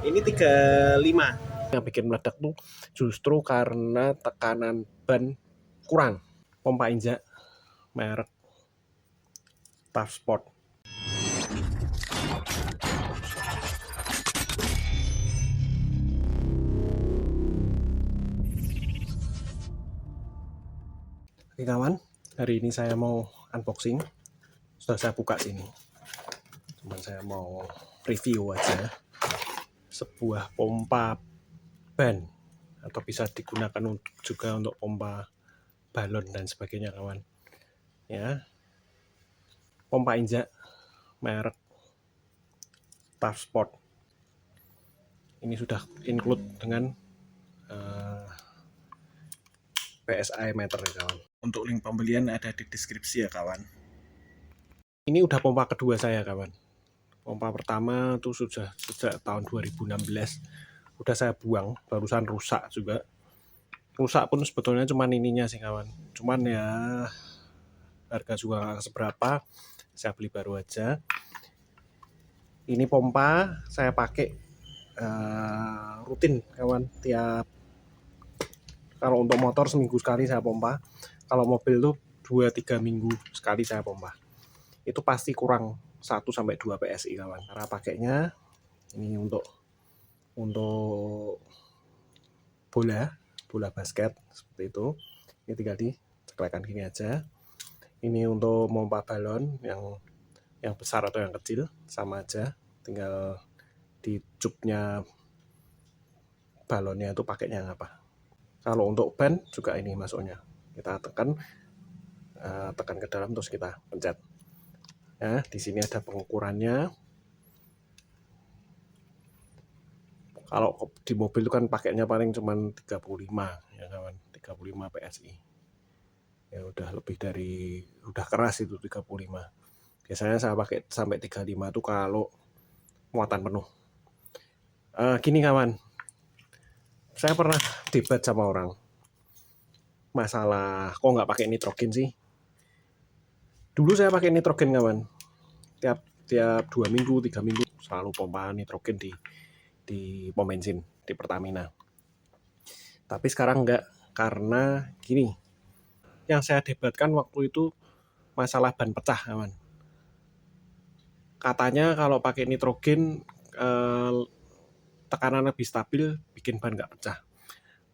Ini 35. Yang bikin meledak tuh justru karena tekanan ban kurang. Pompa injak merek Tough Sport. Oke kawan, hari ini saya mau unboxing. Sudah saya buka sini. Cuman saya mau review aja sebuah pompa ban, atau bisa digunakan juga untuk pompa balon dan sebagainya kawan. Ya, pompa injak merek Tough Sport. Ini sudah include dengan PSI meter ya kawan. Untuk link pembelian ada di deskripsi ya kawan. Ini udah pompa kedua saya kawan. Pompa pertama tuh sudah sejak tahun 2016. Udah saya buang, barusan rusak juga. Rusak pun sebetulnya cuman ininya sih kawan. Cuman ya harga juga nggak seberapa, saya beli baru aja. Ini pompa saya pakai rutin kawan. Kalau untuk motor seminggu sekali saya pompa. Kalau mobil tuh 2-3 minggu sekali saya pompa. Itu pasti kurang 1-2 PSI kawan. Cara pakainya ini untuk bola basket seperti itu. Ini tinggal diceklekan gini aja. Ini untuk pompa balon yang besar atau yang kecil sama aja, tinggal di cupnya balonnya itu pakainya apa. Kalau untuk ban juga ini masuknya, kita tekan ke dalam terus kita pencet. Ya, di sini ada pengukurannya. Kalau di mobil itu kan pakainya paling cuman 35 ya kawan, 35 PSI. Ya udah lebih dari, udah keras itu 35. Biasanya saya pakai sampai 35 tuh kalau muatan penuh. Gini kawan, saya pernah debat sama orang masalah kok nggak pakai nitrogen sih. Dulu saya pakai nitrogen kawan, tiap 2 minggu 3 minggu selalu pompa nitrogen di pom bensin di Pertamina. Tapi sekarang enggak, karena gini, yang saya debatkan waktu itu masalah ban pecah kawan. Katanya kalau pakai nitrogen tekanan lebih stabil, bikin ban nggak pecah.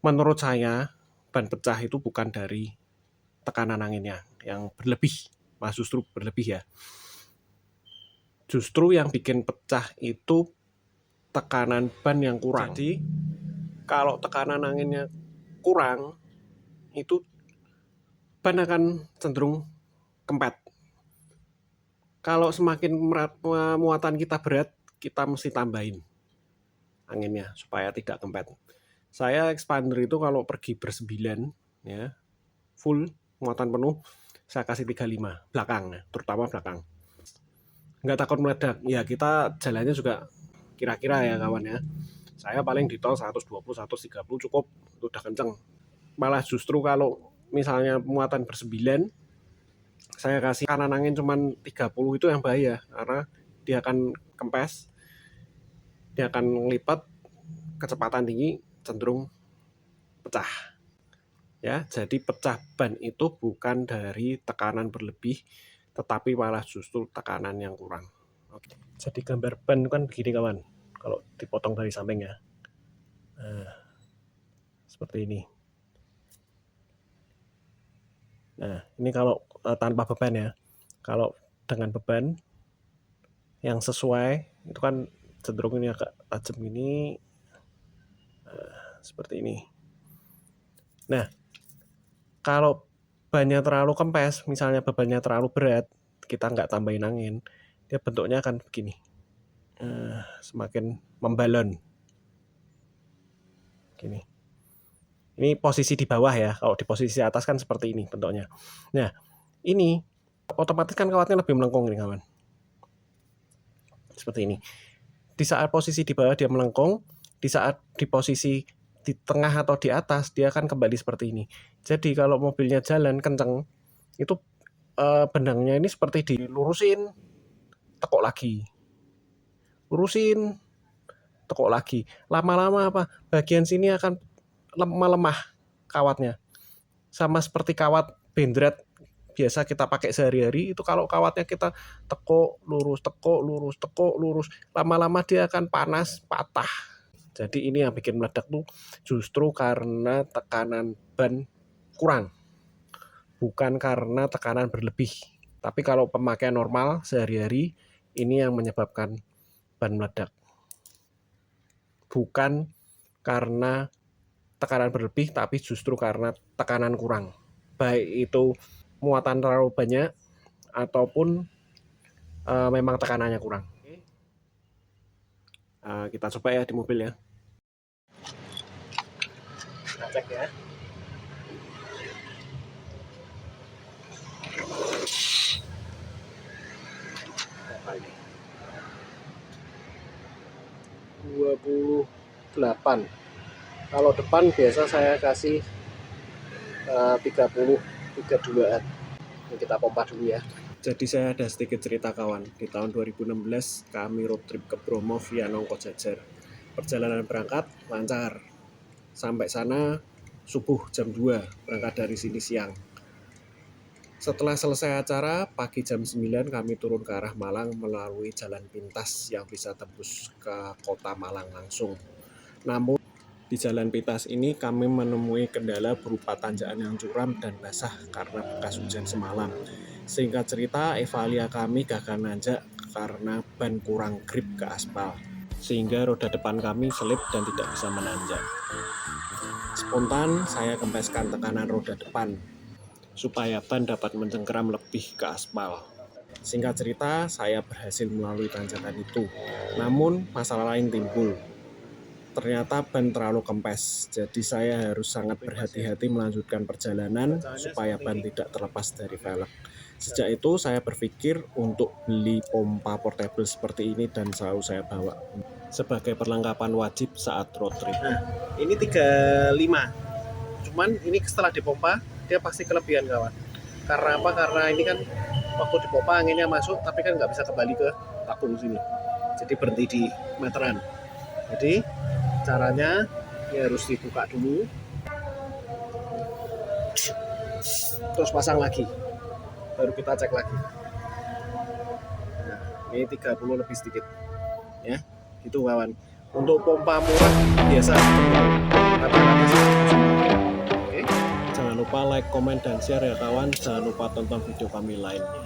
Menurut saya ban pecah itu bukan dari tekanan anginnya yang berlebih, justru berlebih ya. Justru yang bikin pecah itu tekanan ban yang kurang. Jadi kalau tekanan anginnya kurang, itu ban akan cenderung kempet. Kalau semakin muatan kita berat, kita mesti tambahin anginnya supaya tidak kempet. Saya expander itu kalau pergi bersembilan ya, full muatan penuh, saya kasih 35 belakang, terutama belakang. Nggak takut meledak. Ya kita jalannya juga kira-kira ya kawan ya. Saya paling di tol 120, 130 cukup, udah kenceng. Malah justru kalau misalnya muatan bersembilan, saya kasih kanan angin cuman 30 itu yang bahaya, karena dia akan kempes, dia akan lipat, kecepatan tinggi, cenderung pecah. Ya, jadi pecah ban itu bukan dari tekanan berlebih, tetapi malah justru tekanan yang kurang. Oke. Jadi gambar ban kan begini kawan, kalau dipotong dari samping ya. Nah, seperti ini. Nah, ini kalau tanpa beban ya. Kalau dengan beban yang sesuai, itu kan cenderung ini agak tajam ini, seperti ini. Nah, kalau bannya terlalu kempes, misalnya bebannya terlalu berat, kita nggak tambahin angin, dia bentuknya akan begini, semakin membalon. Gini. Ini posisi di bawah ya, kalau di posisi atas kan seperti ini bentuknya. Nah, ini otomatis kan kawatnya lebih melengkung nih kawan. Seperti ini. Di saat posisi di bawah dia melengkung, di saat di posisi di tengah atau di atas dia akan kembali seperti ini. Jadi kalau mobilnya jalan kenceng, itu benangnya ini seperti dilurusin, tekuk lagi, lurusin, tekuk lagi. Lama-lama apa? Bagian sini akan melemah kawatnya. Sama seperti kawat bendret biasa kita pakai sehari-hari, itu kalau kawatnya kita tekuk lurus, lama-lama dia akan panas, patah. Jadi ini yang bikin meledak tuh justru karena tekanan ban kurang, bukan karena tekanan berlebih. Tapi kalau pemakaian normal sehari-hari, ini yang menyebabkan ban meledak. Bukan karena tekanan berlebih, tapi justru karena tekanan kurang. Baik itu muatan terlalu banyak, ataupun memang tekanannya kurang. Kita coba ya di mobil ya. Kita cek ya. Berapa ini? 28. Kalau depan biasa saya kasih 32-an. Ini kita pompa dulu ya. Jadi saya ada sedikit cerita kawan. Di tahun 2016 kami road trip ke Bromo via Nongkojajar. Perjalanan berangkat lancar. Sampai sana subuh jam 2, berangkat dari sini siang. Setelah selesai acara, pagi jam 9 kami turun ke arah Malang melalui jalan pintas yang bisa tembus ke kota Malang langsung. Namun di jalan pintas ini kami menemui kendala berupa tanjakan yang curam dan basah karena bekas hujan semalam. Singkat cerita, Evalia kami gagal nanjak karena ban kurang grip ke aspal, sehingga roda depan kami selip dan tidak bisa menanjak. Spontan saya kempeskan tekanan roda depan supaya ban dapat mencengkeram lebih ke aspal. Singkat cerita, saya berhasil melalui tanjakan itu. Namun masalah lain timbul. Ternyata ban terlalu kempes, jadi saya harus sangat berhati-hati melanjutkan perjalanan supaya ban tidak terlepas dari velg. Sejak itu saya berpikir untuk beli pompa portable seperti ini dan selalu saya bawa sebagai perlengkapan wajib saat road trip. Nah, ini 35. Cuman ini setelah dipompa dia pasti kelebihan kawan. Karena apa? Karena ini kan waktu dipompa anginnya masuk tapi kan nggak bisa kembali ke tabung sini. Jadi berhenti di meteran. Jadi caranya ya harus dibuka dulu, terus pasang lagi, baru kita cek lagi. Nah, ini 30 lebih sedikit ya, gitu kawan. Untuk pompa murah biasa rata-rata. Oke, jangan lupa like, komen, dan share ya kawan. Jangan lupa tonton video kami lainnya.